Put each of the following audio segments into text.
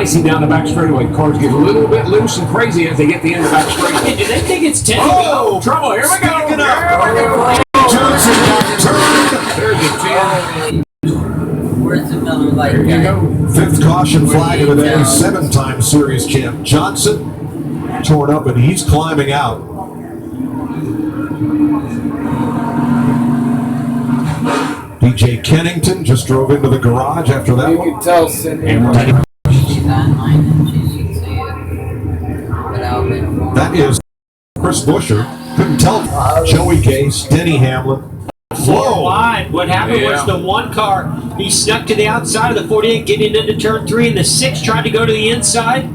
icy down the back straightaway. Cars get a little bit loose and crazy as they get the end of the back straightaway. Do they think it's 10? Oh, trouble. Here we go. Johnson there's a 10. Where's the Miller Lite? There you go. Fifth caution flag of the day, 7-time series champ Johnson torn up and he's climbing out. DJ Kennington just drove into the garage after that one. You can tell Cindy. She's online and she should see it. Without it. That is Chris Buescher. Couldn't tell. Joey Gase, Denny Hamlin. Four wide. What happened was the one car, he snuck to the outside of the 48, getting into turn 3, and the 6 tried to go to the inside.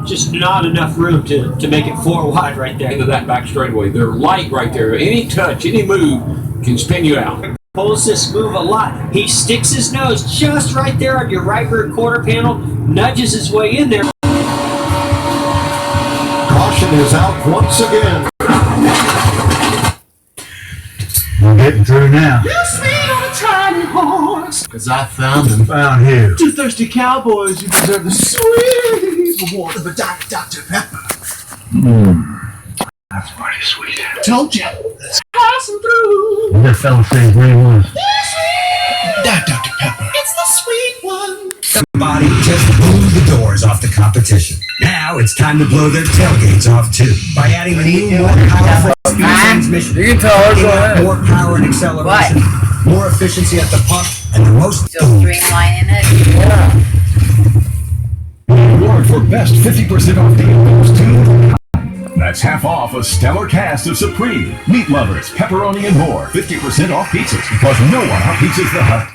Just not enough room to make it 4 wide right there. Into that back straightaway. They're light right there. Any touch, any move can spin you out. Pulls this move a lot. He sticks his nose just right there on your right rear quarter panel, nudges his way in there. Caution is out once again. We're getting through now. You sweet on a tiny horse. Because I found him. Found who? 2 thirsty cowboys who deserve the sweet reward of a Diet Dr. Pepper. That's pretty sweet. Told ya. It's passing through. What that fella say his name was? Diet Dr. Pepper. It's the sweet one. Somebody just blew the doors off the competition. Now it's time to blow their tailgates off too. By adding a new, more powerful transmission. You can tell her. More power and acceleration. More efficiency at the pump. And the most... Still streamlining it? Award for best 50% off deal goes to... That's half off a stellar cast of Supreme, meat lovers, pepperoni, and more. 50% off pizzas because no one outpizzas the Hut.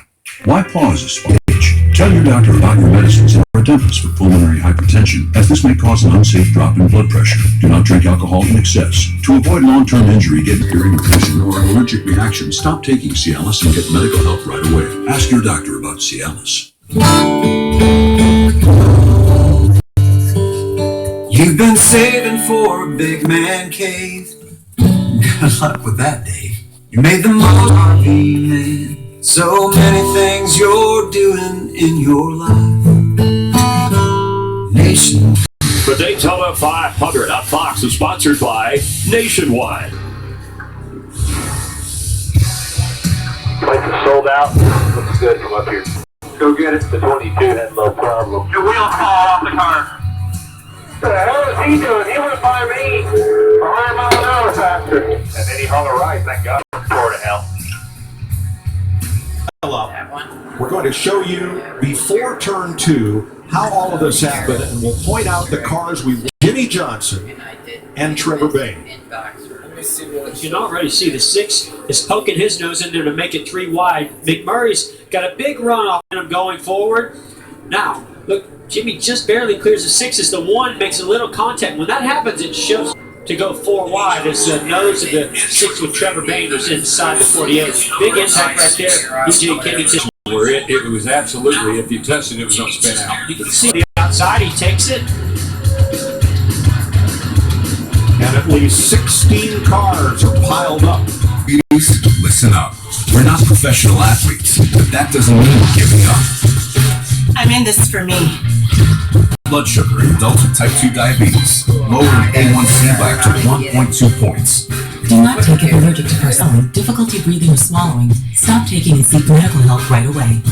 Why pause a speech? Tell your doctor about your medicines or a dentist for pulmonary hypertension, as this may cause an unsafe drop in blood pressure. Do not drink alcohol in excess. To avoid long-term injury, get hearing irritation, or an allergic reaction, stop taking Cialis and get medical help right away. Ask your doctor about Cialis. You've been saving for a big man cave. Good luck with that, Dave. You made the most RV man. So many things you're doing in your life. Nation. The Daytona 500 at Fox is sponsored by Nationwide. Place is sold out. Looks good from up here. Go get it. The 22 had no problem. Your wheels fall off the car. What the hell is he doing? He went by me 100 miles an hour faster. And then he hung a right, thank God. Tore to hell. We're going to show you before turn 2 how all of this happened, and we'll point out the cars we Jimmy Johnson and Trevor Bayne. You can already see the 6 is poking his nose in there to make it 3 wide. McMurray's got a big run off him going forward. Now, look, Jimmy just barely clears the 6 as the 1 makes a little contact. When that happens, it shows to go 4 wide as the nose of the 6 with Trevor Bayne was inside the 48. Big impact right there. DJ Kennington. Where it was absolutely, if you touched it, it was going to spin out. You can see the outside, he takes it. And at least 16 cars are piled up. Listen up. We're not professional athletes, but that doesn't mean we're giving up. I'm in this for me. Blood sugar in adults with type 2 diabetes, lowering A1C by up to 1.2 points. Do not take if allergic to Farxiga, difficulty breathing or swallowing. Stop taking and seek medical help right away.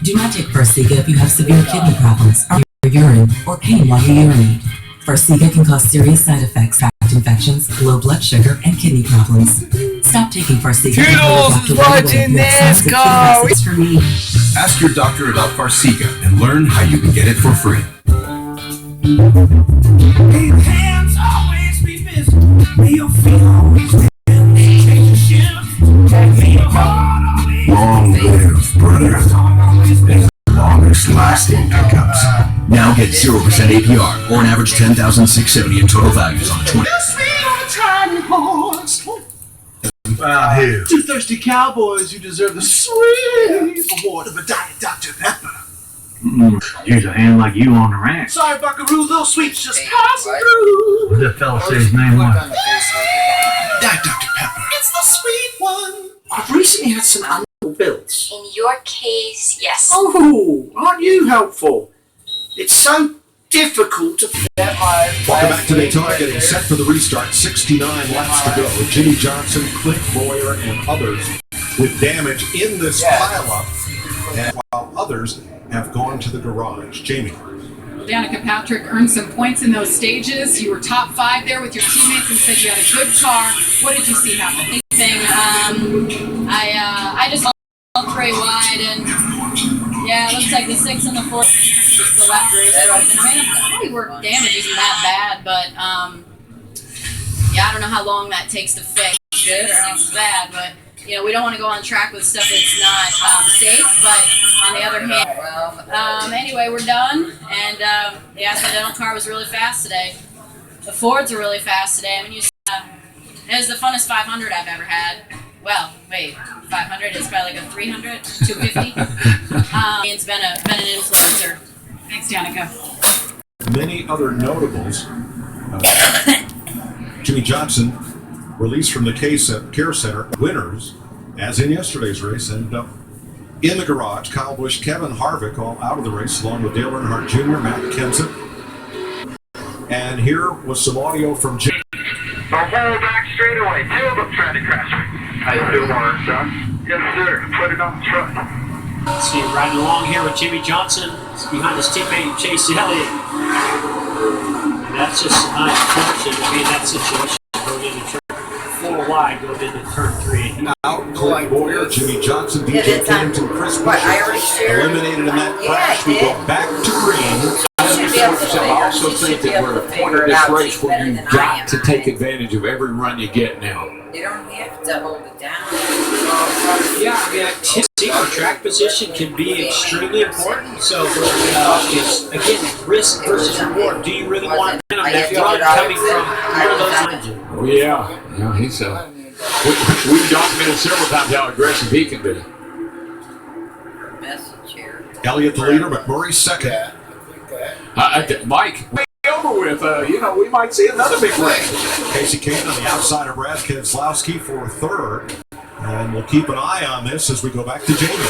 Do not take Farxiga if you have severe kidney problems, or urine, or pain while you urinate. Farxiga can cause serious side effects, fat infections, low blood sugar, and kidney problems. Stop taking Farxiga. Toodles is watching Nascar. For me. Ask your doctor about Farxiga and learn how you can get it for free. Hands always be busy. May your feet always be Long live, brother. Longest lasting pickups. Now get 0% APR or an average $10,670 in total values on the 20. Found who? 2 thirsty cowboys who deserve the sweet reward of a Diet Dr. Pepper. Use a hand like you on the ranch. Sorry, Buckaroo, little sweets just passing through. What that fella say his name was? Diet Dr. Pepper. It's the sweet one. I've recently had some animal bills. In your case, yes. Oh, aren't you helpful? It's so difficult to Welcome back to Daytona, getting set for the restart. 69 laps to go. Jimmy Johnson, Clint Boyer, and others with damage in this pileup, and while others have gone to the garage. Jamie. Danica Patrick earned some points in those stages. You were top 5 there with your teammates and said you had a good car. What did you see happen? I just ultra wide, and yeah, it looks like the 6 and the 4, just the left rear stroke. And I mean, the bodywork damage isn't that bad, but yeah, I don't know how long that takes to fix. Good or how it's bad, but you know, we don't want to go on track with stuff that's not safe. But on the other hand, anyway, we're done, and the accidental car was really fast today. The Fords are really fast today. I mean, it was the funnest 500 I've ever had. Well, wait, 500 is probably like a 300, 250. It's been an influencer. Thanks, Danica. Many other notables. Jimmy Johnson, released from the care center. Winners, as in yesterday's race, ended up in the garage. Kyle Busch, Kevin Harvick, all out of the race, along with Dale Earnhardt Jr., Matt Kenseth. And here was some audio from Jimmy. The whole back straightaway, 2 of them tried to crash me. I still want it, son. Yes, sir. Put it on the truck. See him riding along here with Jimmy Johnson. He's behind his teammate Chase Elliott. And that's just unfortunate to be in that situation. Going into turn 4 wide, going into turn 3. Out, Clint Boyer, Jimmy Johnson, DJ Kennington, Chris Buescher eliminated in that crash. We go back to green. I also think that we're at a point in this race where you've got to take advantage of every run you get now. You don't have to hold it down. Yeah, I mean, secret track position can be extremely important. So, it's, again, risk versus reward. Do you really want to win that run coming from one of those lines? Oh, yeah. He's we've documented several times how aggressive he can be. Message here. Elliott the leader, McMurray second. Mike, over with. We might see another big race. Casey Kane on the outside of Brad Keselowski for third. And we'll keep an eye on this as we go back to Jamie.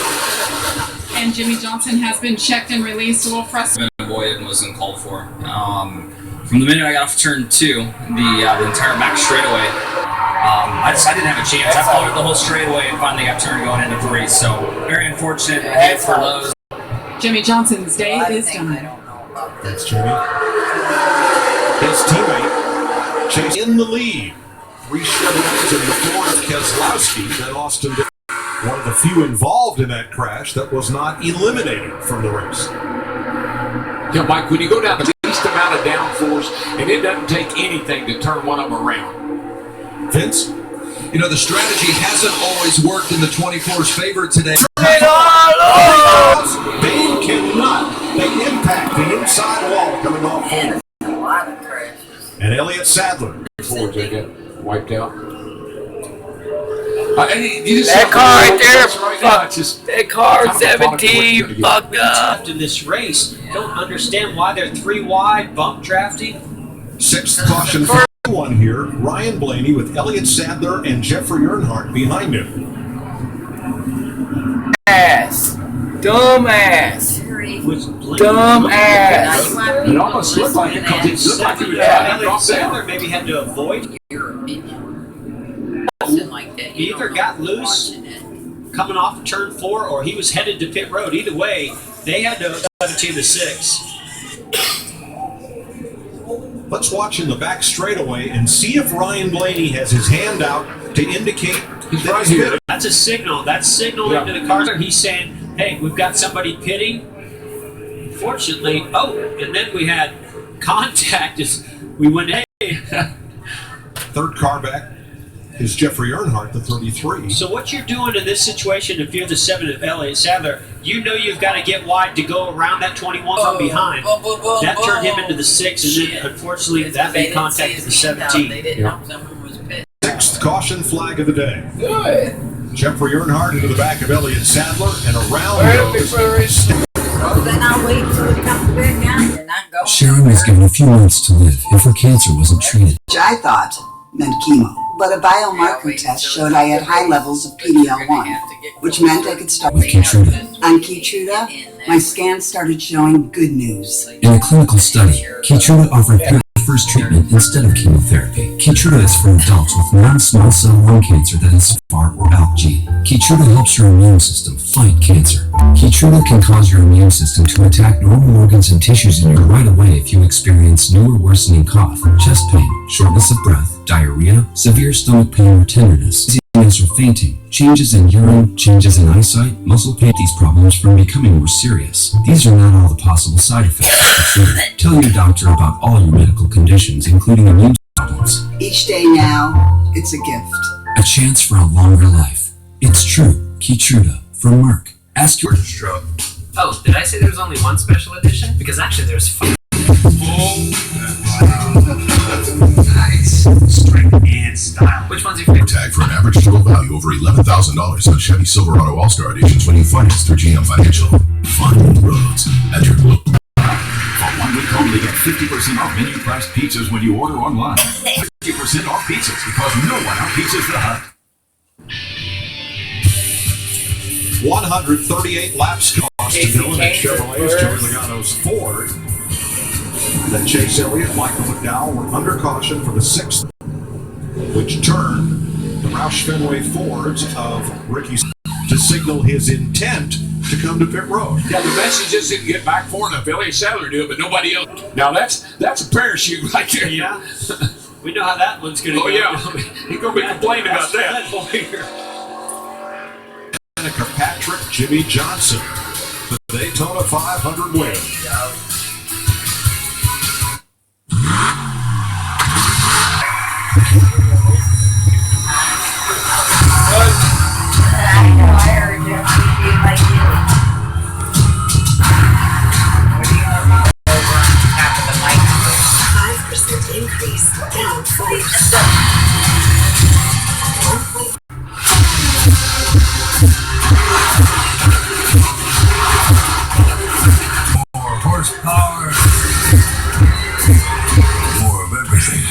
And Jimmy Johnson has been checked and released. A little frustrating. Avoided and wasn't called for. From the minute I got off turn 2, the entire back straightaway, I didn't have a chance. I followed the whole straightaway and finally got turned going into the race. So very unfortunate. I hit for lows. Jimmy Johnson's day is done. Thanks, Jimmy. His teammate Chase in the lead. 3 Chevrolets in the Ford of Keselowski. Then Austin did one of the few involved in that crash that was not eliminated from the race. Yeah, Mike, when you go down the least amount of downforce, and it doesn't take anything to turn one of them around. Vince? You know, the strategy hasn't always worked in the 24's favor today. They cannot. They impact the inside wall coming off home. A lot of crashes. And Elliott Sadler. Before they get wiped out. That car right there, that car 17 fucked up. In this race, don't understand why they're 3 wide, bump drafting. 6th caution for one here. Ryan Blaney with Elliott Sadler and Jeffrey Earnhardt behind him. Dumbass. It almost looked like it because it looked like he was Sadler maybe had to avoid. Your opinion. Like that. He either got loose coming off turn 4 or he was headed to pit road. Either way, they had to 17 to 6. Let's watch in the back straightaway and see if Ryan Blaney has his hand out to indicate he's right here. That's a signal. That's signaling to the car. He's saying, hey, we've got somebody pitting. Fortunately, and then we had contact as we went, hey. Third car back is Jeffrey Earnhardt, the 33. So what you're doing in this situation, if you're the 7 of Elliott Sadler, you know you've got to get wide to go around that 21 from behind. That turned him into the 6, and then unfortunately that made contact with the 17. 6th caution flag of the day. Good. Jeffrey Earnhardt into the back of Elliott Sadler and around goes. Then I'll wait till it comes back down. You're not going. Sharon was given a few months to live if her cancer wasn't treated. I thought meant chemo. But a biomarker test showed I had high levels of PD-L1, which meant I could start with Keytruda. On Keytruda, my scans started showing good news. In a clinical study, Keytruda offered first treatment instead of chemotherapy. Keytruda is for adults with non-small cell lung cancer that has FAR or ALK gene. Keytruda helps your immune system fight cancer. Keytruda can cause your immune system to attack normal organs and tissues in you right away if you experience new or worsening cough, chest pain, shortness of breath, diarrhea, severe stomach pain or tenderness, dizziness or fainting, changes in urine, changes in eyesight, muscle pain. These problems from becoming more serious. These are not all the possible side effects of Keytruda. Tell your doctor about all your medical conditions, including immune problems. Each day now, it's a gift. A chance for a longer life. It's true. Keytruda from Merck. Ask your stroke. Oh, did I say there was only one special edition? Because actually there's 5. Nice. Strength and style. Which one's your favorite? Tag for an average total value over $11,000 on Chevy Silverado All-Star Editions when you finance through GM Financial. Find roads at your local. For 1 week only, get 50% off menu-priced pizzas when you order online. 50% off pizzas because no one out-pizzas the Hut. 138 laps cost to Dillon and Chevrolet's Joey Logano's Ford. Then Chase Elliott, Michael McDowell were under caution for the 6th, which turned the Roush Fenway Fords of Ricky to signal his intent to come to pit road. Yeah, the message just didn't get back far enough. Elliott Sadler do it, but nobody else. Now that's a parachute right there. Yeah. We know how that one's going to go. Oh, yeah. He's going to be complaining about that. Danica Patrick, Jimmy Johnson, the Daytona 500 win. More horsepower. More of everything.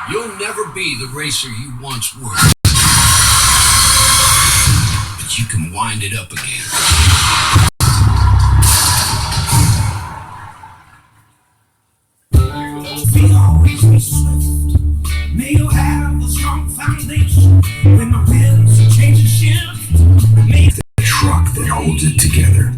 You'll never be the racer you once were. But you can wind it up again. Be always be swift. May you have a strong foundation. When my winds change and shift. The truck that holds it together.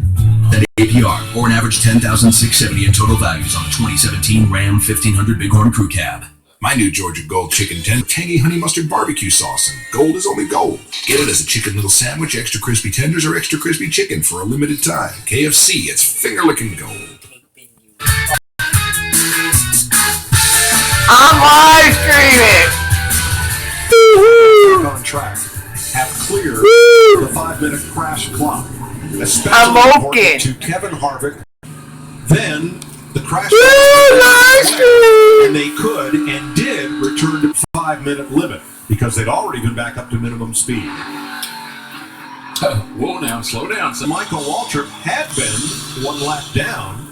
That APR, or an average $10,670 in total values on the 2017 Ram 1500 Bighorn Crew Cab. My new Georgia Gold chicken tender, tangy honey mustard barbecue sauce, and gold is only gold. Get it as a chicken little sandwich, extra crispy tenders, or extra crispy chicken for a limited time. KFC, it's finger-licking gold. I'm live streaming. On track have cleared the 5-minute crash clock. I'm Especially okay. important to Kevin Harvick. Then the crash and they could and did return to 5-minute limit because they'd already been back up to minimum speed. Whoa now, slow down. Michael Waltrip had been 1 lap down,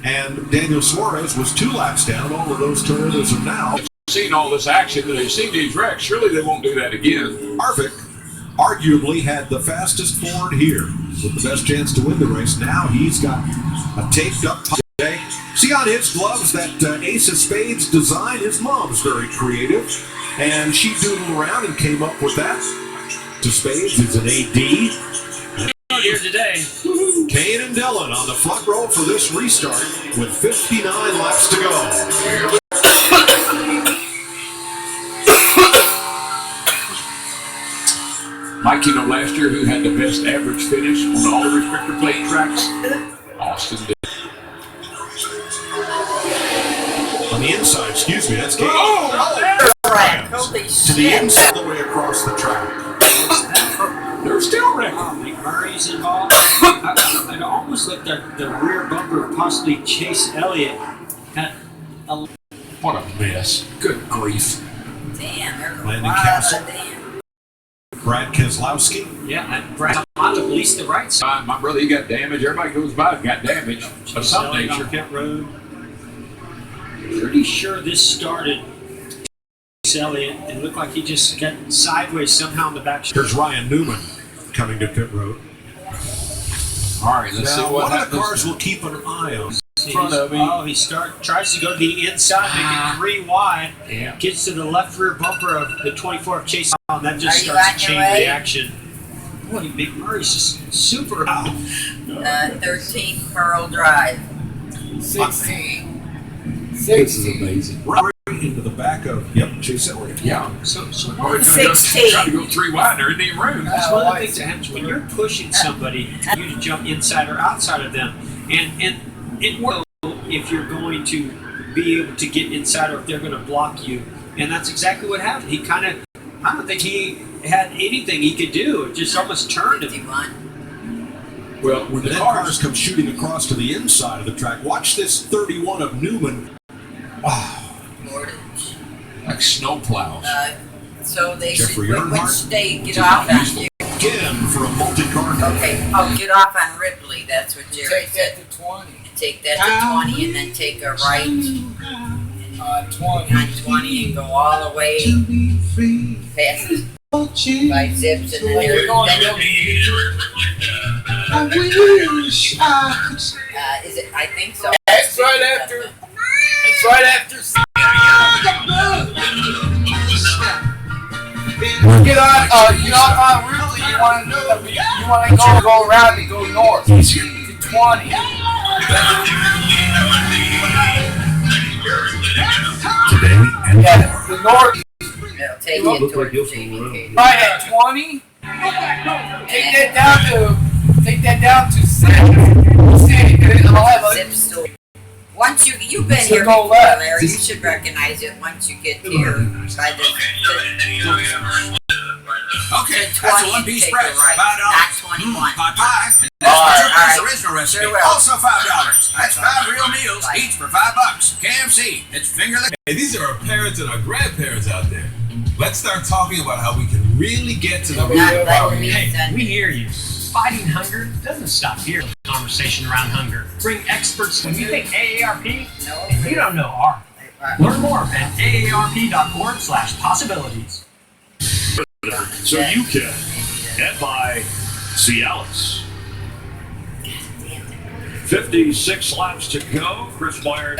and Daniel Suarez was 2 laps down. All of those Toyotas are now. Seen all this action, they've seen these wrecks. Surely they won't do that again. Harvick arguably had the fastest Ford here with the best chance to win the race. Now he's got a taped up today. See on his gloves that Ace of Spades design. His mom's very creative, and she doodled around and came up with that. To Spades is an AD. Here today. Kane and Dillon on the front row for this restart with 59 laps to go. Mike, you know, last year who had the best average finish on all the restrictor plate tracks? Austin did. On the inside, excuse me, that's Kane. Holy To the inside, all the way across the track. They're still wrecking. McMurray's involved. It almost looked like the rear bumper of possibly Chase Elliott had a... What a mess. Good grief. Damn, there's a Landon lot Castle. of damn. Brad Keselowski. Yeah, and Brad on at least the right side. My brother, he got damage. Everybody goes by and got damage of some nature. On pit road. Pretty sure this started Elliott. It looked like he just got sideways somehow in the back. Here's Ryan Newman coming to pit road. All right, let's see what one of the cars we'll keep an eye on. In front of him. Oh, he tries to go to the inside, make it 3 wide. Yeah. Gets to the left rear bumper of the 24 of Chase, and that just starts a chain reaction. Boy, McMurray's just super out. 13 Pearl Drive. 16. This is amazing. Right into the back of Chase Elliott. Yeah. So we're 16. Trying to go 3 wide. There isn't any room. That's one of the things that happens when you're pushing somebody. You to jump inside or outside of them, and it works if you're going to be able to get inside or if they're going to block you. And that's exactly what happened. He kind of, I don't think he had anything he could do. It just almost turned him. Well, when the cars come shooting across to the inside of the track, watch this 31 of Newman. Wow. Like snow plows. So they Jeffrey should, Earnhardt which state get off on you? Again for a multi-car. Okay, get off on Ripley. That's what Jerry said. Take that to 20. Take that to 20 and then take a right On 20. on 20 and go all the way past 5 zips and then there's I wish I could. is it? I think so. It's right after. It's right after. Get off on Ripley. You want to go around and go north. Easier. To 20. Today and Yeah, the north. It'll take you towards Jamie. Right at 20. Take that down to 6. Zip still. Once you've been So here go before, left. Larry, you should recognize it once you get here. By the Okay, that's a 20 one-piece take bread. a right, $5. not 21. Pot pie. That's All Mr. right. Cook's original recipe. Sure will. Also $5. That's 5 real meals, each for $5. KFC. It's finger licking. Hey, these are our parents and our grandparents out there. Let's start talking about how we can really get to the root Not of letting our me send We hear you. Fighting hunger doesn't stop here. Conversation around hunger. Bring experts. When you think AARP, you don't know ARP. Learn more at aarp.org/possibilities. So you can. And by Cialis. 56 laps to go. Chris Meyer.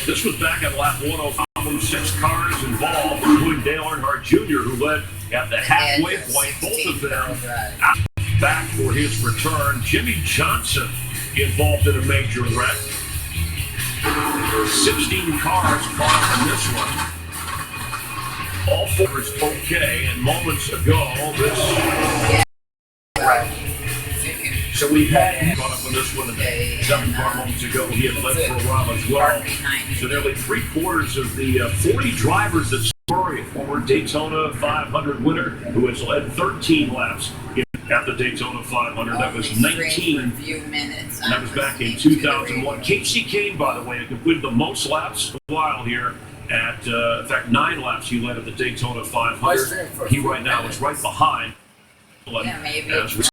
This was back at lap 105. 6 cars involved, including Dale Earnhardt Jr., who led at the halfway point. Both of them back for his return. Jimmy Johnson involved in a major wreck. 16 cars caught up in this one. All 4 is okay, and moments ago, this. So we had caught up on this one, and 7 car moments ago, he had led for a while as well. So nearly 3/4 of the 40 drivers that scored a former Daytona 500 winner who has led 13 laps at the Daytona 500. That was 19. And that was back in 2001. Casey Kane, by the way, completed the most laps a while here. At in fact, 9 laps he led at the Daytona 500. He right now is right behind.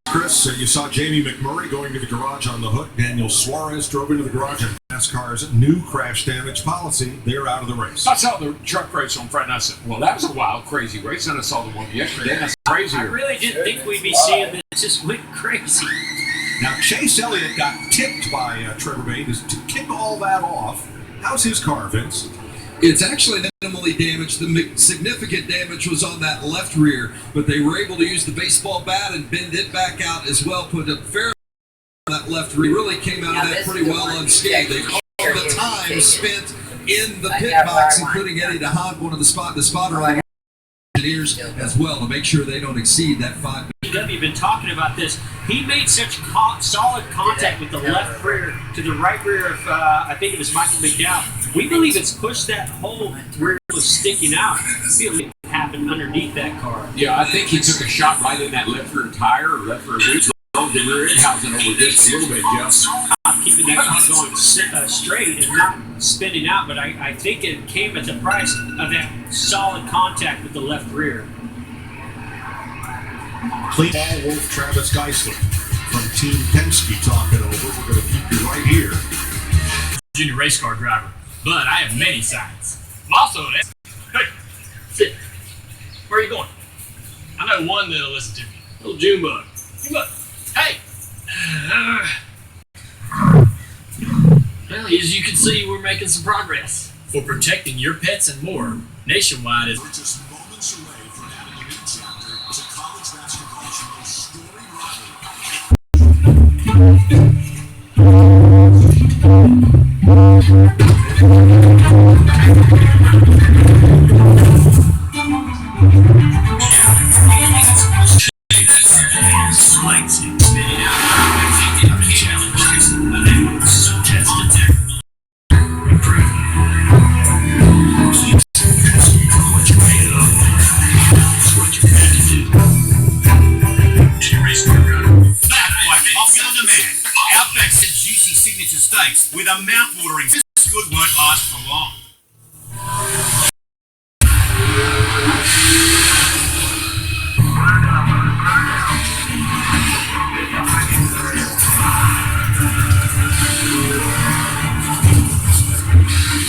Chris, you saw Jamie McMurray going to the garage on the hook. Daniel Suarez drove into the garage, and NASCAR's new crash damage policy, they're out of the race. I saw the truck race on Friday night. I said, well, that was a wild, crazy race. And I saw the one yesterday. That's crazier. I really didn't think we'd be seeing this. It just went crazy. Now, Chase Elliott got tipped by Trevor Bayne. To kick all that off, how's his car, Vince? It's actually minimally damaged. The significant damage was on that left rear, but they were able to use the baseball bat and bend it back out as well, put a fair on that left rear. Really came out of that pretty well unscathed. They called the time spent in the pit box, including Eddie DeHaan, one of the spotter engineers as well, to make sure they don't exceed that 5. You've been talking about this. He made such solid contact with the left rear to the right rear of, I think it was Michael McDowell. We believe it's pushed that whole rear was sticking out. It happened underneath that car. Yeah, I think he took a shot right in that left rear tire or left rear wheel. The rear end housing over just a little bit, Jeff. Keeping that car going straight and not spinning out, but I think it came at the price of that solid contact with the left rear. Clean Paul Wolf, Travis Geisler from Team Penske talking over. We're going to keep you right here. Junior race car driver, but I have many sides. I'm also an Hey, sit. Where are you going? I know one that'll listen to me. Little Junebug. Junebug. Hey. Well, as you can see, we're making some progress. For protecting your pets and more, Nationwide is... We're just moments away from having a new chapter to college basketball's most storied with a mouth-watering. This good won't last for long.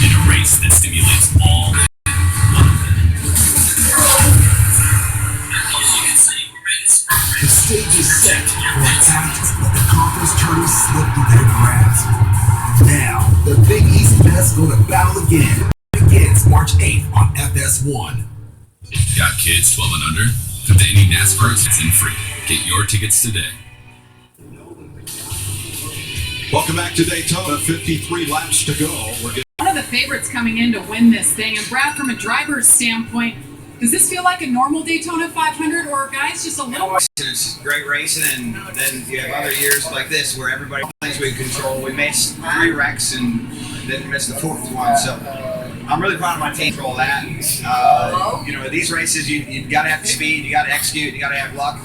In a race that stimulates all The stage is set for a tact that the conference tournament slipped through their grasp. Now, the Big East Best go to battle again. It begins March 8th on FS1. Got kids 12 and under? If they need Nascar, it's in free. Get your tickets today. Welcome back to Daytona. 53 laps to go. We're getting One of the favorites coming in to win this thing. And Brad, from a driver's standpoint, does this feel like a normal Daytona 500, or guys just a little more? It's great racing, and then you have other years like this where everybody plays with control. We missed 3 wrecks and didn't miss the 4th one, so I'm really proud of my team for all that. You know, these races, you got to have the speed, you got to execute, you got to have luck,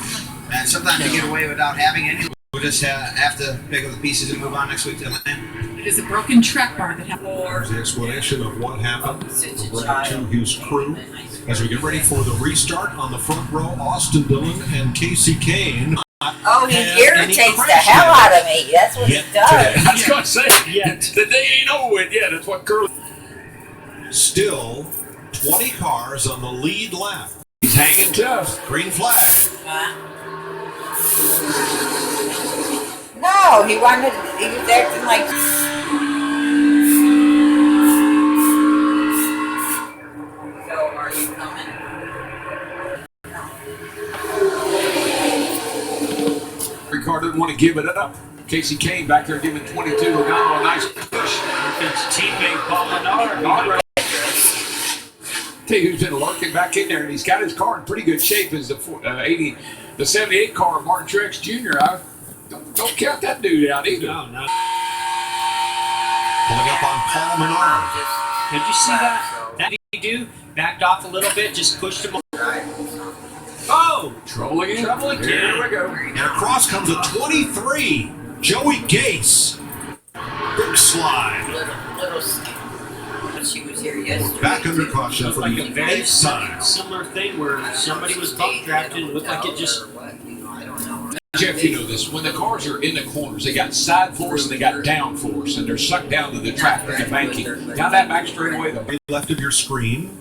and sometimes you get away without having any. We'll just have to pick up the pieces and move on next week to Atlanta. It is a broken track bar that happened. There's the explanation of what happened from Brad to his crew. As we get ready for the restart on the front row, Austin Dillon and Casey Kane. Oh, he irritates the hell out of me. That's what he does. I was going to say, the day ain't over with yet. That's what Curly... Still 20 cars on the lead lap. He's hanging tough. Green flag. No, he was acting like... So, are you coming? Ricardo didn't want to give it up. Casey Kane back there giving 22 Logano a nice push. His teammate Paul Menard. Tell you who's been lurking back in there, and he's got his car in pretty good shape. Is the 78 car, Martin Truex Jr. Don't count that dude out either. No. Pulling up on Paul Menard. Did you see that? That he do? Backed off a little bit, just pushed him. Oh! Trouble again. Here we go. And across comes a 23. Joey Gase. Big slide. Little she was here yesterday. Back under caution for like the a very 8th time. similar thing where somebody was bump drafted and looked like it just... Jeff, you know this. When the cars are in the corners, they got side force and they got down force, and they're sucked down to the track and the banking. Down that back straightaway, though. Left of your screen.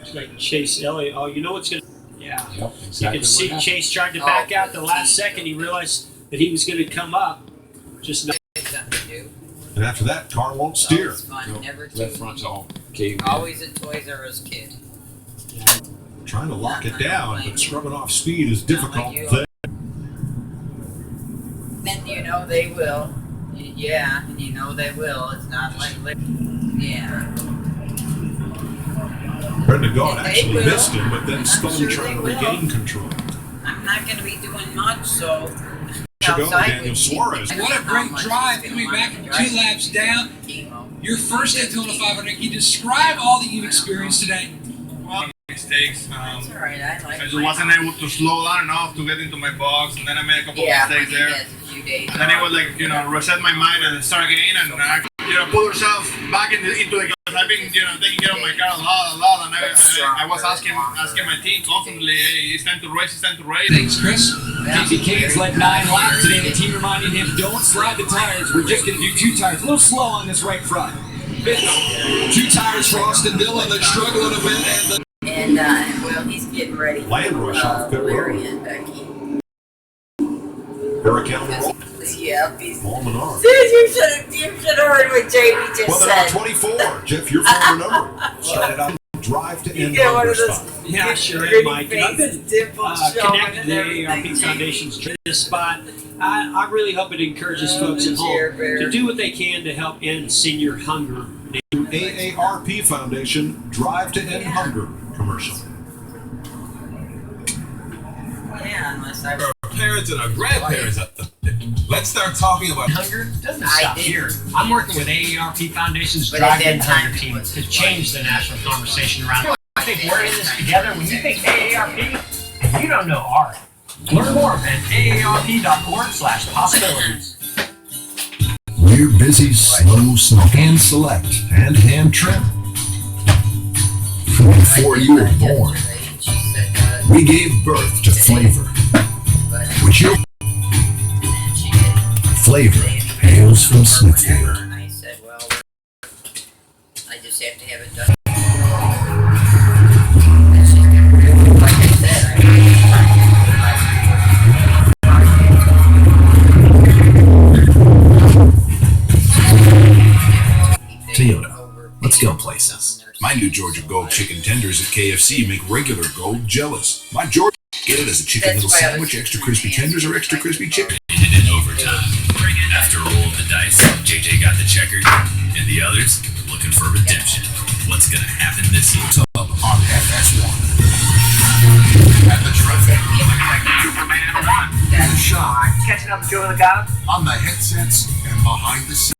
It's like Chase Elliott. Oh, you know what's going to... Yeah. Yep, exactly. You can see Chase tried to back out the last second. He realized that he was going to come up. Just not... And after that, car won't steer. Left front's all caved in. Always a Toys R Us kid. Trying to lock it down, but scrubbing off speed is difficult. Then you know they will. Yeah, and you know they will. It's not like... Yeah. Brendan Gaughan actually missed him, but then spun trying to regain control. I'm not going to be doing much, so... Go, Daniel Suarez. What a great drive coming back from 2 laps down. Your first Daytona 500. Can you describe all that you've experienced today? Well, mistakes. All right, I just wasn't able to slow down enough to get into my box, and then I made a couple of mistakes there. And then it was like, reset my mind and start again, and pull yourself back into the I've been, taking care of my car a lot, and I was asking my team constantly, hey, it's time to race, Thanks, Chris. Casey Cade's led 9 laps today. The team reminding him, don't slide the tires. We're just going to do 2 tires. A little slow on this right front. 2 tires for Austin Dillon. They're struggling a bit. And well, he's getting ready for Land rush off pit road. Becky. Hurricane. Yeah, he's. Paul Menard. You should have heard what Jamie just Well, said. they're on 24. Jeff, your phone number. Shut it up. Drive to end get one of those spot. Yeah, sure am, Mike. And I've been connected to the AARP Foundation's to this spot. I really hope it encourages folks at home to do what they can to help end senior hunger. AARP Foundation Drive to End Hunger commercial. Yeah, unless I. Our parents and our grandparents out there. Let's start talking about Hunger doesn't stop here. I'm working with AARP Foundation's Drive In Hunger team to change the national conversation around. I think we're in this together. When you think AARP, you don't know art. Learn more at aarp.org/possibilities. We're busy slow hand select and hand trim. Before you were born, we gave birth to flavor. Which you flavor hails from Smithfield. And I said, well, I just have to have it done. Like I said, Toyota, let's go places. My new Georgia Gold chicken tenders at KFC make regular Gold jealous. My Georgia, get it as a chicken little sandwich, extra crispy tenders, or extra crispy chicken. In overtime. After a roll of the dice, JJ got the checker, and the others looking for redemption. What's gonna happen this year? Tub on FS1. At the traffic. In the shop. Catching up with Joe and the guy? On the headsets and behind the scenes.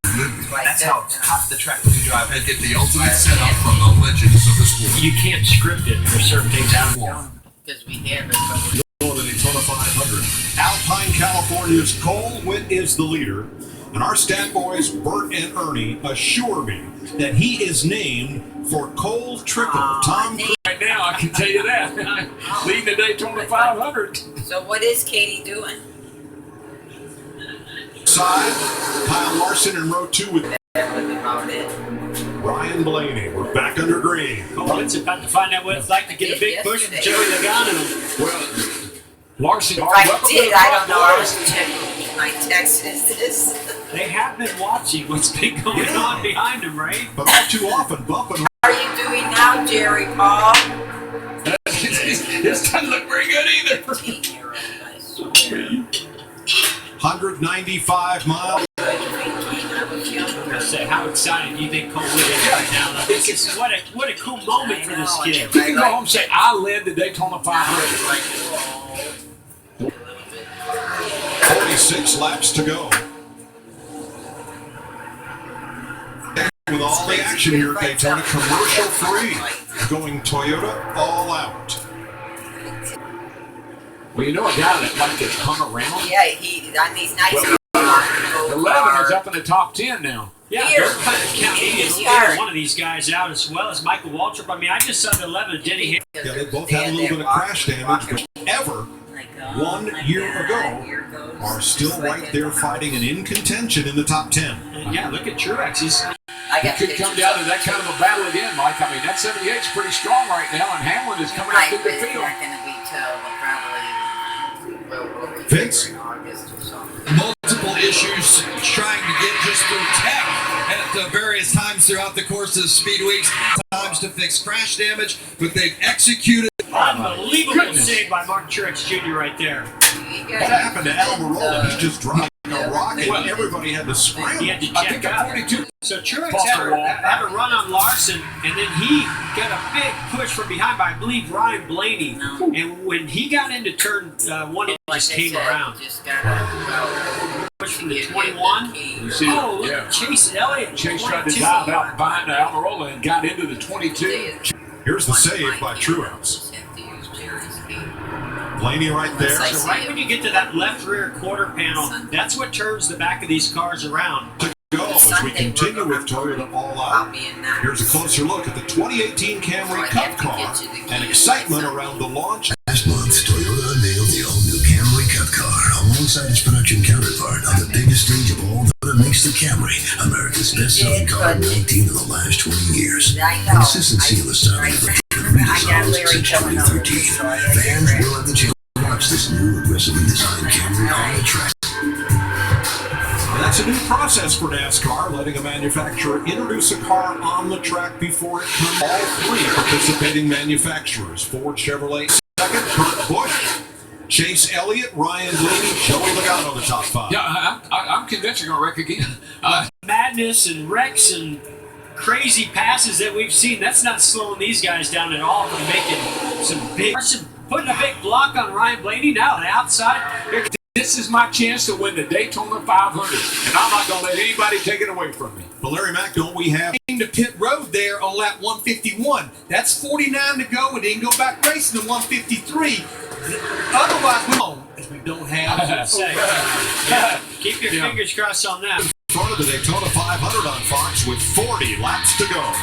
That's how tough the track we drive. And get the ultimate setup from the legends of the sport. You can't script it. There's certain things out there. because we have it. But The Daytona 500. Alpine, California's Cole Witt is the leader, and our stat boys Bert and Ernie assure me that he is named for Cole Trickle. Tom right now, I can tell you that. Leading the Daytona 500. So what is Katie doing? Side, Kyle Larson in row 2 with That was about it. Ryan Blaney. We're back under green. Oh, it's about to find out what it's like to get a big push from Joey Logano. Well, Larson, If I did, I don't know. I was checking my text. Is this? They have been watching what's been going on behind them, right? But all too often bumping. How are you doing now, Jerry Paul? This doesn't look very good either. 18-year-old, I swear. 195 miles. I say, how excited do you think Cole Witt is right now? This is what a cool moment for this kid. You can go home and say, I led the Daytona 500. 46 laps to go. With all the action here at Daytona, commercial free. Going Toyota all out. Well, you know a guy that like gets hung around? Yeah, he's nice. Well, 11 is up in the top 10 now. Yeah, Here. they're kind of counting either one of these guys out as well as Michael Waltrip. I mean, I just saw the 11 Denny Hamlin. Yeah, they both had a little bit of crash damage, but ever 1 year ago are still right there fighting and in contention in the top 10. And yeah, look at Truex. It could come down to that kind of a battle again, Mike. I mean, that 78's pretty strong right now, and Hamlin is coming up through the field. Not going to be till probably Vince? in August or something. Multiple issues trying to get just through tech at various times throughout the course of Speed Weeks. Times to fix crash damage, but they've executed. Unbelievable save by Martin Truex Jr. right there. What happened to Almirola? He's just driving a rocket. Everybody had to scramble. He had to I check think out. 42. So Truex had a run on Larson, and then he got a big push from behind by, I believe, Ryan Blaney. And when he got into turn 1, it just came around. Just got Push from the 21. You see, Oh, look at Chase Elliott. Chase tried to 22. dive out behind Almirola and got into the 22. Here's the save by Truex. Blaney right there. So right when you get to that left rear quarter panel, that's what turns the back of these cars around. Took go as we continue with Toyota All Out. Here's a closer look at the 2018 Camry Cup car and excitement around the launch. Last month, Toyota unveiled the all-new Camry Cup car alongside its production counterpart on the biggest stage of all. That makes the Camry America's best-selling car in 19 of the last 20 years. Consistency in the styling of the redesigns since 2013. Fans will have the chance to watch this new aggressively designed Camry on the track. And that's a new process for NASCAR, letting a manufacturer introduce a car on the track before it comes. All three participating manufacturers, Ford, Chevrolet, second, Kurt Busch, Chase Elliott, Ryan Blaney, Joey Logano, the top five. Yeah, I'm convinced you're going to wreck again. Madness and wrecks and crazy passes that we've seen, that's not slowing these guys down at all from making putting a big block on Ryan Blaney now on the outside. This is my chance to win the Daytona 500, and I'm not going to let anybody take it away from me. But Larry Mack, don't we have to pit road there on lap 151? That's 49 to go. We didn't go back racing to 153. Otherwise, we don't have. Keep your fingers crossed on that. In front of the Daytona 500 on Fox with 40 laps to go.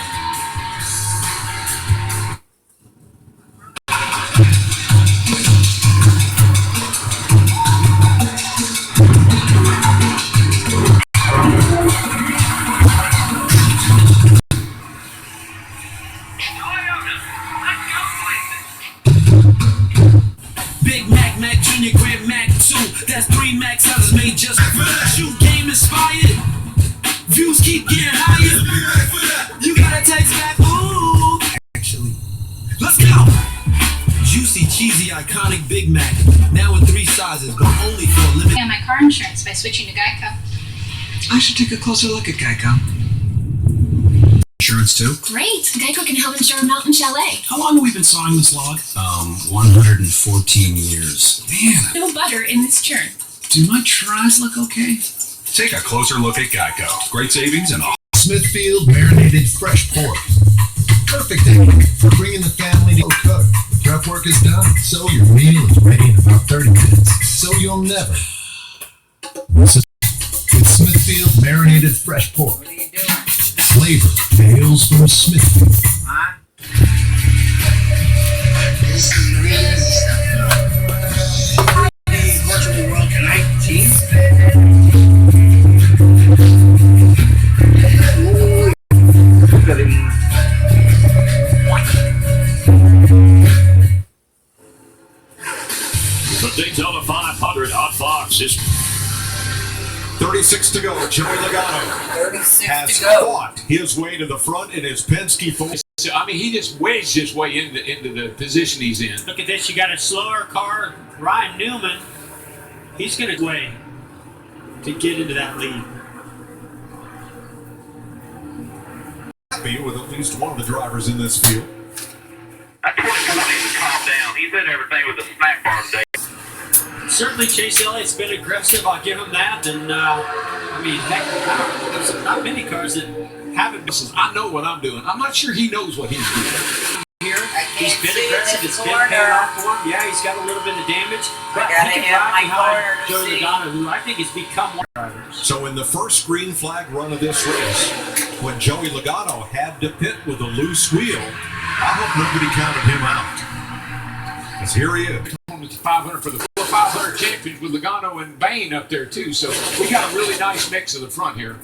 Big Mac, Mac Jr., Grand Mac 2. That's 3 Macs I was made just for that. Shoot game inspired. Views keep getting higher. You gotta text back, ooh. Actually, let's go. Juicy, cheesy, iconic Big Mac. Now in 3 sizes, but only for a limit. And my car insurance by switching to Geico. I should take a closer look at Geico. Insurance too? Great. Geico can help insure a mountain chalet. How long have we been sawing this log? 114 years. Man. No butter in this churn. Do my tries look okay? Take a closer look at Geico. Great savings and all. Smithfield marinated fresh pork. Perfect technique for bringing the family to cook. The prep work is done, so your meal is ready in about 30 minutes. So you'll never miss it. With Smithfield marinated fresh pork. What are you doing? Flavor hails from Smithfield. Huh? This is really easy stuff. Virtual World tonight, team. The Daytona 500 on Fox is 36 to go. Joey Logano 36 has to go. fought his way to the front in his Penske Ford. I mean, he just wedged his way into the position he's in. Look at this. You got a slower car. Ryan Newman, he's going to way to get into that lead. Happy with at least one of the drivers in this field. That 24 needs to calm down. He did everything with the snack bar today. Certainly, Chase Elliott's been aggressive. I'll give him that. And, I mean, heck, there's not many cars that haven't been. I know what I'm doing. I'm not sure he knows what he's doing. Here, he's been aggressive. It's been paying off for him. Yeah, he's got a little bit of damage. But he can ride behind Joey Logano, who I think has become one of the drivers. So in the first green flag run of this race, when Joey Logano had to pit with a loose wheel, I hope nobody counted him out. Because here he is. 500 for the 500 champions with Logano and Bain up there too. So we got a really nice mix of the front here.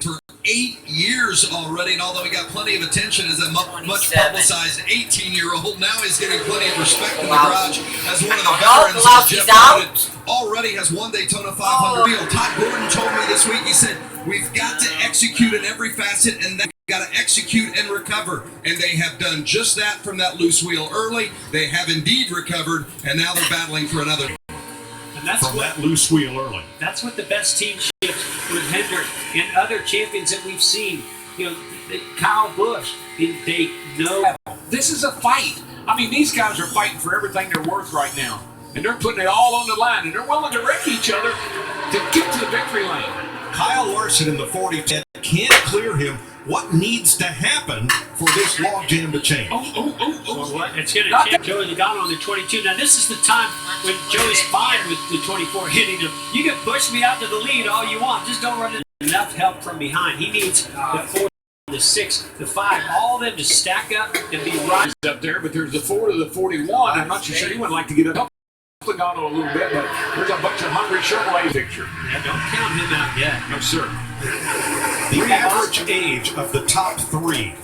For 8 years already, and although he got plenty of attention as a much publicized 18-year-old, now he's getting plenty of respect in the garage as one of the veterans. Jeff Gordon already has won Daytona 500. Todd Gordon told me this week, he said, we've got to execute in every facet, and then we've got to execute and recover. And they have done just that from that loose wheel early. They have indeed recovered, and now they're battling for another. And that's from that loose wheel early. That's what the best team ships with Hendrick and other champions that we've seen. You know, Kyle Busch, they know. This is a fight. I mean, these guys are fighting for everything they're worth right now. And they're putting it all on the line, and they're willing to wreck each other to get to the victory lane. Kyle Larson in the 40 can't clear him. What needs to happen for this logjam to change? It's going to change. Joey Logano on the 22. Now, this is the time when Joey's fine with the 24 hitting him. You can push me out to the lead all you want. Just don't run it. enough help from behind. He needs the 4, the 6, the 5, all of them to stack up and be right up there. But there's the 4 to the 41. I'm not sure he would like to get up Logano a little bit, but there's a bunch of hungry Chevrolet picture. Yeah, don't count him out yet. No, sir. The average age of the top 3,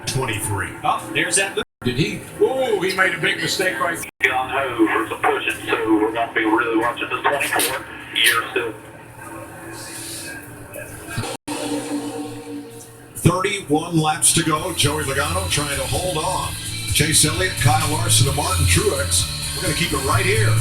23. Oh, there's that move. Did he? Oh, he made a big mistake right there. Young Ho for some pushing, so we're going to be really watching the 24 year still. 31 laps to go. Joey Logano trying to hold on. Chase Elliott, Kyle Larson, and Martin Truex. We're going to keep it right here.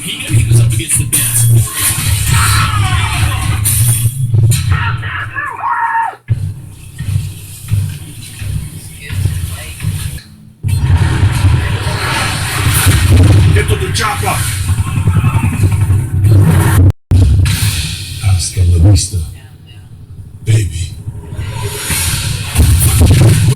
He knew he was up against the best. Get to the chopper. Hasta la vista, baby.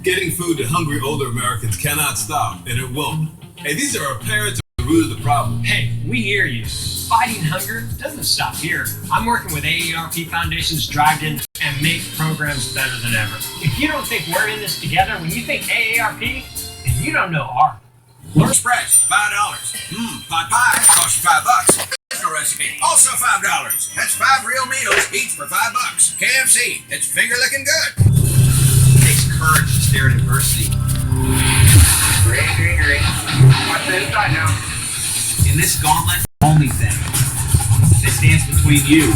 Getting food to hungry older Americans cannot stop, and it won't. Hey, these are our parents at the root of the problem. Hey, we hear you. Fighting hunger doesn't stop here. I'm working with AARP Foundation's Drive-In and make programs better than ever. If you don't think we're in this together, when you think AARP, then you don't know art. Learn Express, $5. Pot pie costs you $5. Original recipe, also $5. That's 5 real meals, each for $5. KFC, it's finger licking good. It takes courage to stare at adversity. Green. Watch the inside now. In this gauntlet, only thing that stands between you.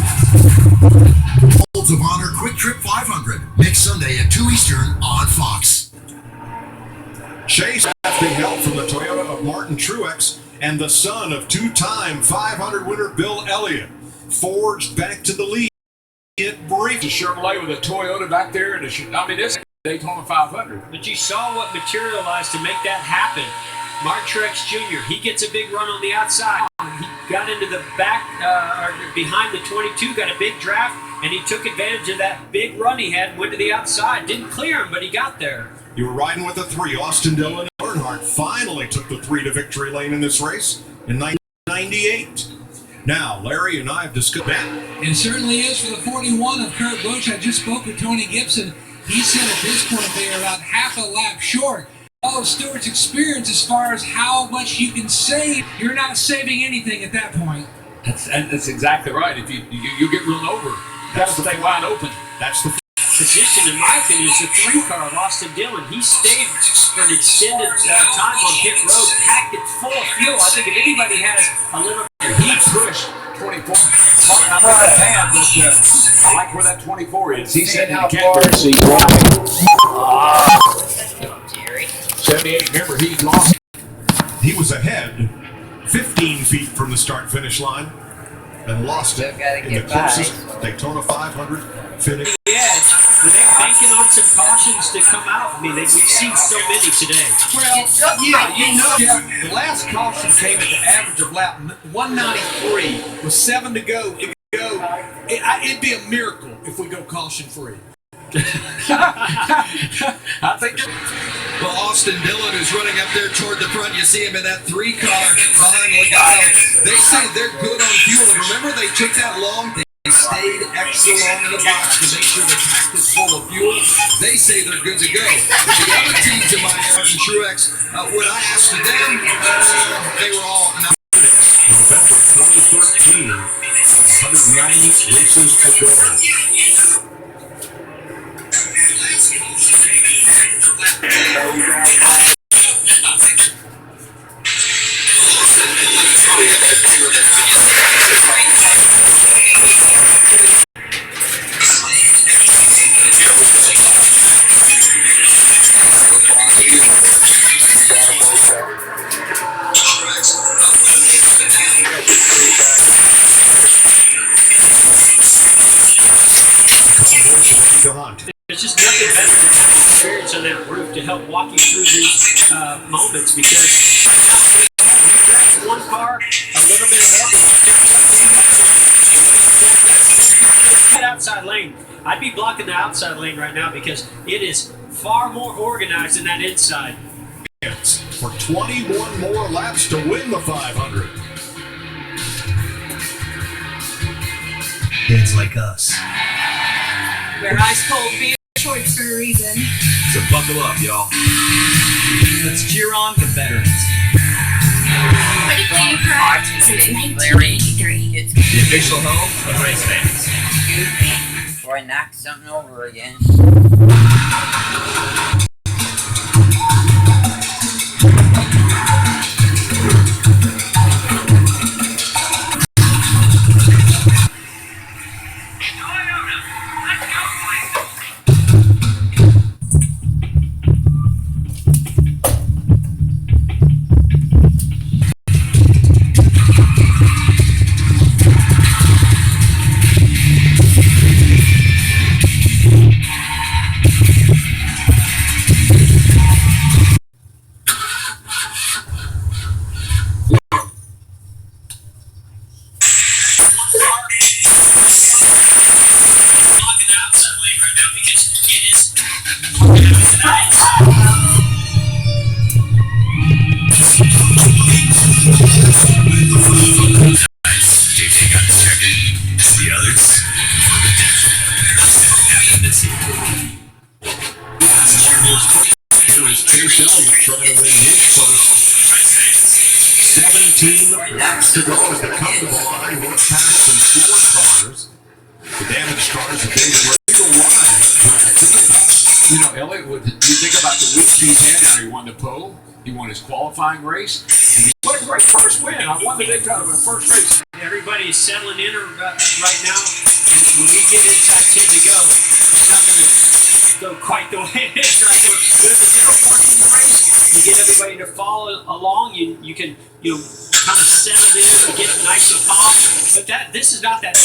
Holds of Honor Quick Trip 500. Next Sunday at 2 Eastern on Fox. Chase has big help from the Toyota of Martin Truex and the son of two-time 500 winner Bill Elliott. Forged back to the lead. It brief. The Chevrolet with a Toyota back there, and this Daytona 500. But you saw what materialized to make that happen. Martin Truex Jr., he gets a big run on the outside. He got into the back, or behind the 22, got a big draft, and he took advantage of that big run he had and went to the outside. Didn't clear him, but he got there. You were riding with the 3. Austin Dillon and Earnhardt finally took the 3 to victory lane in this race in 1998. Now, Larry and I have discussed that. It certainly is for the 41 of Kurt Busch. I just spoke with Tony Gibson. He said at this point they are about half a lap short. All of Stewart's experience as far as how much you can save, you're not saving anything at that point. That's exactly right. If you get run over, you got to stay wide open. That's the position, in my opinion, is the 3 car of Austin Dillon. He stayed for an extended time on pit road, packed it full of fuel. I think if anybody has a little he pushed 24. I'm not a fan, but I like where that 24 is. He's sitting in the catbird seat. 78, remember, he's lost. He was ahead 15 feet from the start-finish line and lost it in the closest Daytona 500 finish. Edge, but they're banking on some cautions to come out. I mean, we've seen so many today. Well, yeah, the last caution came at the average of lap 193 with 7 to go. It'd be a miracle if we go caution-free. I think. Well, Austin Dillon is running up there toward the front. You see him in that 3 car behind Logano. They say they're good on fuel. And remember, they took that long. They stayed extra long in the box to make sure the tank is full of fuel. They say they're good to go. But the other teams in my Martin Truex, when I asked them, they were all not. November 2013, 190 races ago. Bush and Eddie DeHunt. There's just nothing better than having experience on that roof to help walk you through these moments, because you grab one car a little bit ahead and that outside lane. I'd be blocking the outside lane right now because it is far more organized than that inside. For 21 more laps to win the 500. Kids like us. We're ice cold beer shorts for a reason. So buckle up, y'all. Let's cheer on the veterans. Since 1983. The official home of race fans. Before I knock something over again. JJ got the checker. The others for redemption. What's gonna happen this year? Here is Chase Elliott trying to win his first 17 laps to go as they come to the line. Work past some four cars. The damaged cars that they were able to ride. You know, Elliott, you think about the weeks he's had now. He won the pole. He won his qualifying race. And what a great first win. I won the big time of my first race. Everybody's settling in right now. When we get inside 10 to go, it's not going to go quite the way it is right now. But at the middle portion of the race, you get everybody to follow along. You can kind of settle in and get it nice and calm. But this is not that.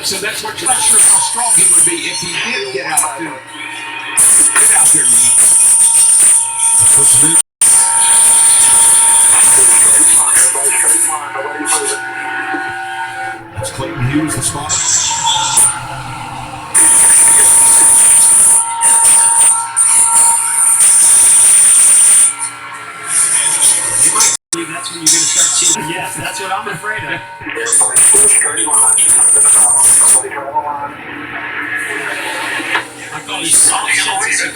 So that's what you're not sure how strong he would be if he did get out there. Get out there, you know. That's Clayton Hughes, the spotter. That's when you're going to start seeing. Yes, that's what I'm afraid of. I call these soft sense of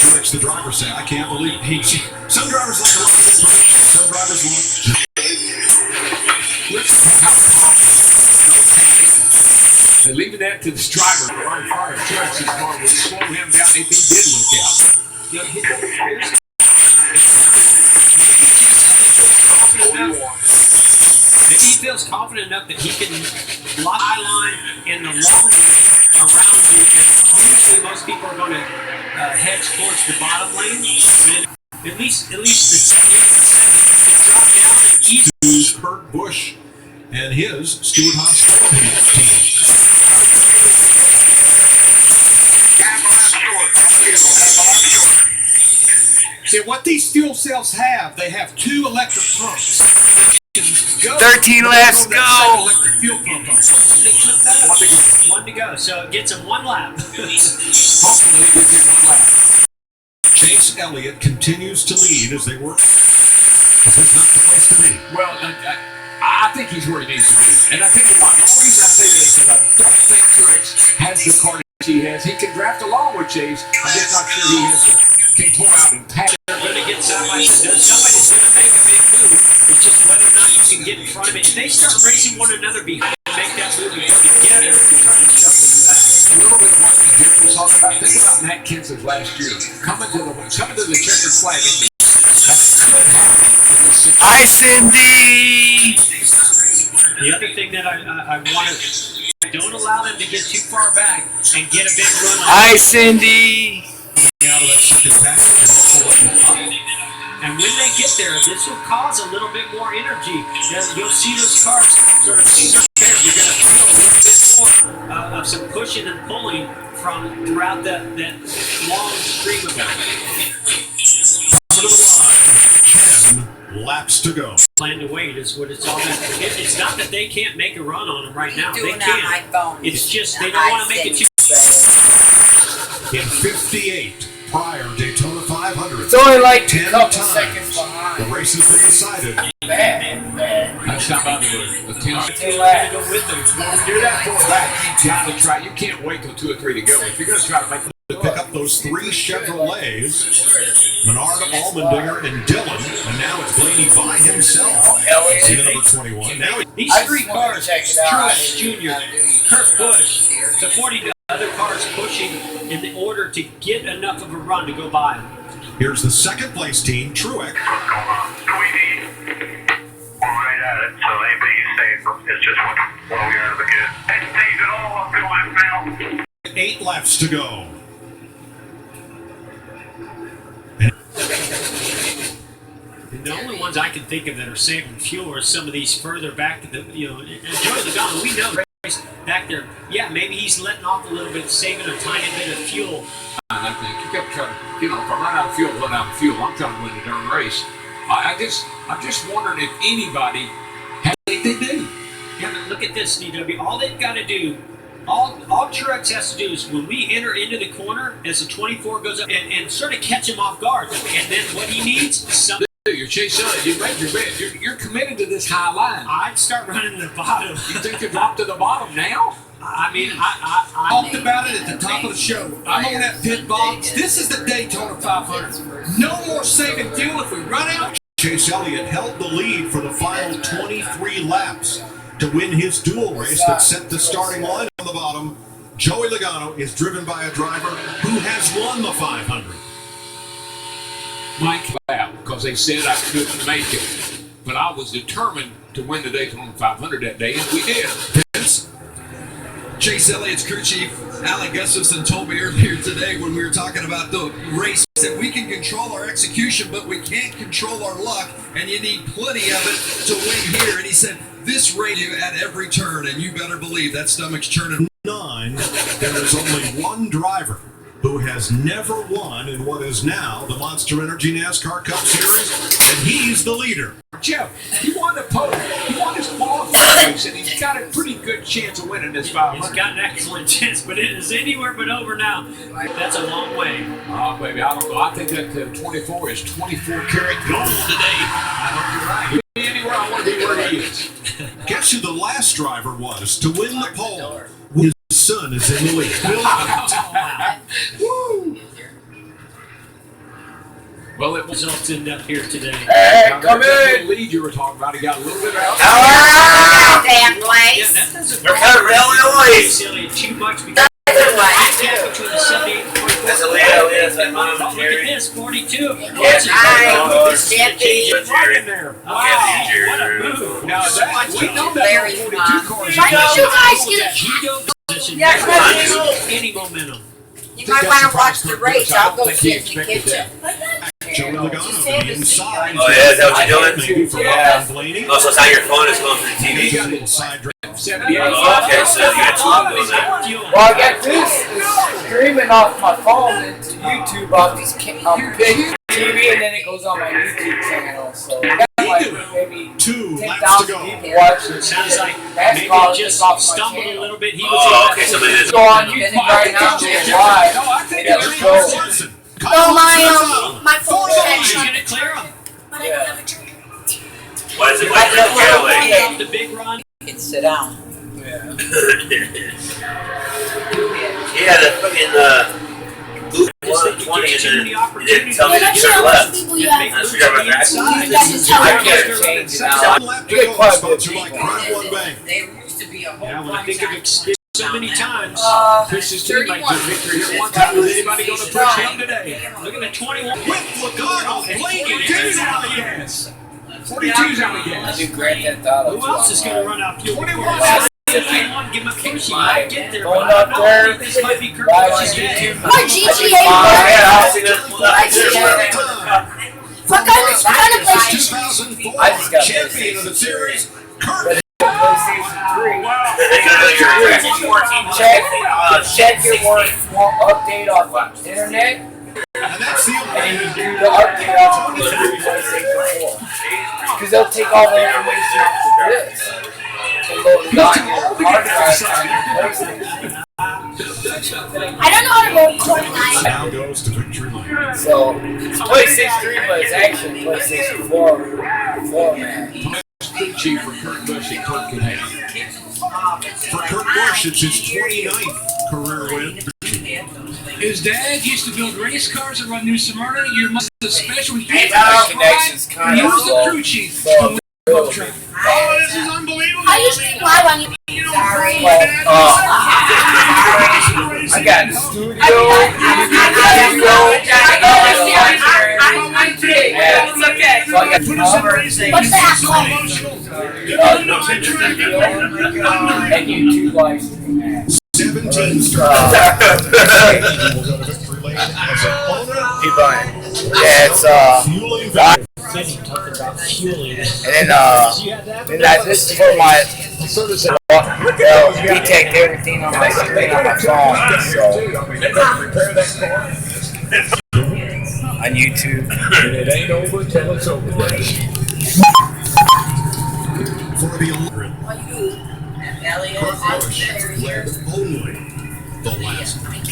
What makes the driver say, I can't believe he. Some drivers like a lot of this break, some drivers won't. And leaving that to this driver, the right fire trucks, his car would slow him down if he did look out. Maybe he feels confident enough that he can block eye line and the long around you, and usually most people are going to hedge towards the bottom lane. But at least the second can drop down and easy. Kurt Busch and his Stewart Haas team. See, what these fuel cells have, they have 2 electric pumps. 13 laps go. Electric fuel pump on. One to go, so it gets him 1 lap. Hopefully, he gets him 1 lap. Chase Elliott continues to lead as they work. This is not the place to be. Well, I think he's where he needs to be. And I think the only reason I say this is I don't think Truex has the car he has. He can draft along with Chase. I'm just not sure he can pull out and pass. They're going to get somebody. Somebody's going to make a big move. It's just whether or not you can get in front of it. If they start racing one another behind and make that move and go together and try to shuffle them back. A little bit of what Jim was talking about. Think about Matt Kenseth last year. Coming to the checkered flag. Ice Indy! The other thing that I want to, don't allow them to get too far back and get a big run on. Ice Indy! Out of that second pack and pull it up. And when they get there, this will cause a little bit more energy. You'll see those cars sort of surge there. You're going to feel a little bit more of some pushing and pulling from throughout that long stream of Top of the line, 10 laps to go. plan to wait is what it's all about. It's not that they can't make a run on them right now. They Doing can. on my phone. It's just they don't want to make it too. In 58 prior Daytona 500. It's only like 10 a couple times. seconds behind. The race has been decided. That's not about the 10 to go with them. When you do that for that, you got to try. You can't wait till 2 or 3 to go. If you're going to try to make To pick up those 3 Chevrolets, Menard, Allmendinger, and Dillon, and now it's Blaney by himself. See the number 21. Now These 3 cars, Truex Jr., Kurt Busch, the 40 other cars pushing in order to get enough of a run to go by them. here's the second place team, Truex. Right at it, so anything you say, it's just what we are to get. It stays it all up to it now. 8 laps to go. And the only ones I can think of that are saving fuel are some of these further back to the, and Joey Logano, we know race back there. Yeah, maybe he's letting off a little bit, saving a tiny bit of fuel. I think you kept trying to, if I run out of fuel, run out of fuel. I'm trying to win the darn race. I'm just wondering if anybody has anything to do. Yeah, but look at this, DW. All they've got to do, all Truex has to do is when we enter into the corner, as the 24 goes up, and sort of catch him off guard. And then what he needs is something. You're chasing it. You made your bet. You're committed to this high line. I'd start running to the bottom. You think you drop to the bottom now? I mean, I Talked about it at the top of the show. I'm on that pit box. This is the Daytona 500. No more saving fuel if we run out. Chase Elliott held the lead for the final 23 laps to win his duel race that set the starting line on the bottom. Joey Logano is driven by a driver who has won the 500. Mike out because they said I couldn't make it. But I was determined to win the Daytona 500 that day, and we did. Chase Elliott's crew chief, Alan Gustafson, told me earlier today when we were talking about the race that we can control our execution, but we can't control our luck, and you need plenty of it to win here. And he said, this radio at every turn, and you better believe that stomach's churning. 9, there is only one driver who has never won in what is now the Monster Energy NASCAR Cup Series, and he's the leader. Jeff, he won the pole. He won his qualifying race, and he's got a pretty good chance of winning this 500. He's got an excellent chance, but it is anywhere but over now. That's a long way. Oh, baby, I don't know. I think that 24 is 24 karat gold today. I hope you're right. He'll be anywhere I want to be where he is. Guess who the last driver was to win the pole? His son is in the lead. Woo! Well, it resulted up here today. Hey, come in! Lead you were talking about, he got a little bit out. Damn place. Yeah, that doesn't We're coming Illinois. Silly too much because between the 78 and 44. That's a Leo, Look at this, 42. Yes, Right in there. Wow, what a move. Now, we know that 42 cars. Why don't you guys get Position. Yeah, any momentum. You might want to watch the race. I'll go sit in the kitchen. Joey Logano inside. Oh, yeah, is that what you're doing? Yeah. Blaney. Oh, so it's not your phone, it's going through the TV. He got inside drive. Oh, okay, so you got two of those there. Well, I got this streaming off my phone into YouTube off these big TV, and then it goes on my YouTube channel. So I got like maybe 2 laps to 10,000 go. people watching. Sounds like maybe NASCAR just off my stumbled channel. a little bit. He Oh, was okay, somebody is. Go on YouTube right now. Live. No, I think Yeah, it's go. No, my phone is He's actually, gonna clear him. but I don't have a drink. Why is it like that Off the big run. You can sit down. He had a fucking Blue 120 and then he didn't tell me to turn left. People you have. I forgot about that. You guys just tell I me. can't change it now. 1 lap to go. Sponsored by Crown One Bank. There used to be a whole Yeah, when I bunch think of it so many times. Chris's team might do victory here one time. Is anybody going to push him today? Look at the 21. With Logano, Blaney 42's out of gas. 42's out of I gas. do Grand Theft Auto. Who else is going to run out fuel? 21. If they want to give him a push, he might get there. Going But up I there. don't think this might be Kurt Right on Busch's day. YouTube. What GTA? Yeah, I'll see that. GTA. What kind of PlayStation? 2004 I just got champion of the series, Kurt. PlayStation 3. Check your work update off the internet. And that's the And you do the update off the PlayStation 4. Because they'll take all the information off the disk. And load it on your hard drive on your PlayStation. I don't know how to record live. Now goes to victory lane. So, it's PlayStation 3, but it's actually PlayStation 4 format. Crew chief for Kurt Busch and Kurt can have. For Kurt Busch, it's his 29th career win. His dad used to build race cars and run New Smyrna. Your mother is special. Connection's kind of Use the slow. crew chief to win track. Oh, this is unbelievable. I used to be live on YouTube. I got the studio. What's that called? And YouTube live stream. 17 strong. We'll go to victory lane as an owner. Keep going. Yeah, it's Fueling and then this is for my detect everything on my screen on my phone. So on YouTube. And it ain't over till it's over. for the owner. Kurt Busch led only the last night.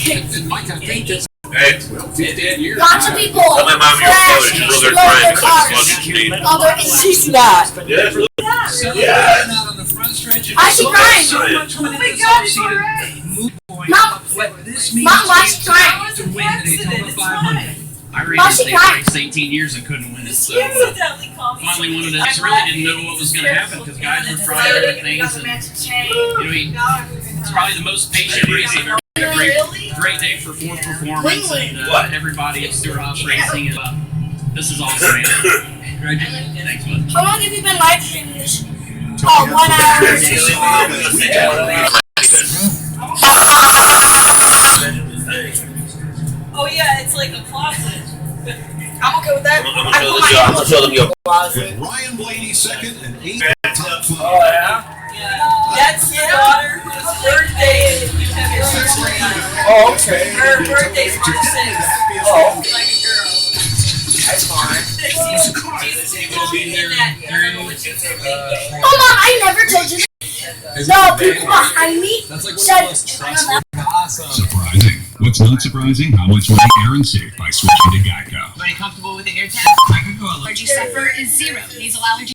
Mike, I think that's Hey, 15 years. Lots of people Tell my mom you're crash okay and with it. explode their She's cars. crying. Although she's not. yeah, Celebrating out on the front stretch. I see Brian. So much winning this offseason. Mom, What this means Mom, watch Brian. to win the Daytona 500. I Watch raced it, this Brian. race 18 years and couldn't win it. So finally won it. I just really didn't know what was going to happen because guys were trying different things. And, it's probably the most patient race I've ever had. A great day for fourth performance and everybody at Stewart House Racing. And this is awesome, man. Congratulations. Thanks, bud. How long have you been live streaming this? Oh, 1 hour. Oh yeah, it's like a closet. I'm okay with that. I'm gonna show them your Ryan Blaney second and 8 top 5. Oh yeah. That's your daughter whose birthday you have your surgery on. Oh okay. Her birthday's March 6th. Oh. Like a girl. That's fine. Oh, Mom, I never told you. No, people behind me said. Surprising. What's not surprising? How much money Aaron saved by switching to Geico. Are you comfortable with the air tag? Allergy sufferer is 0. Nasal allergy.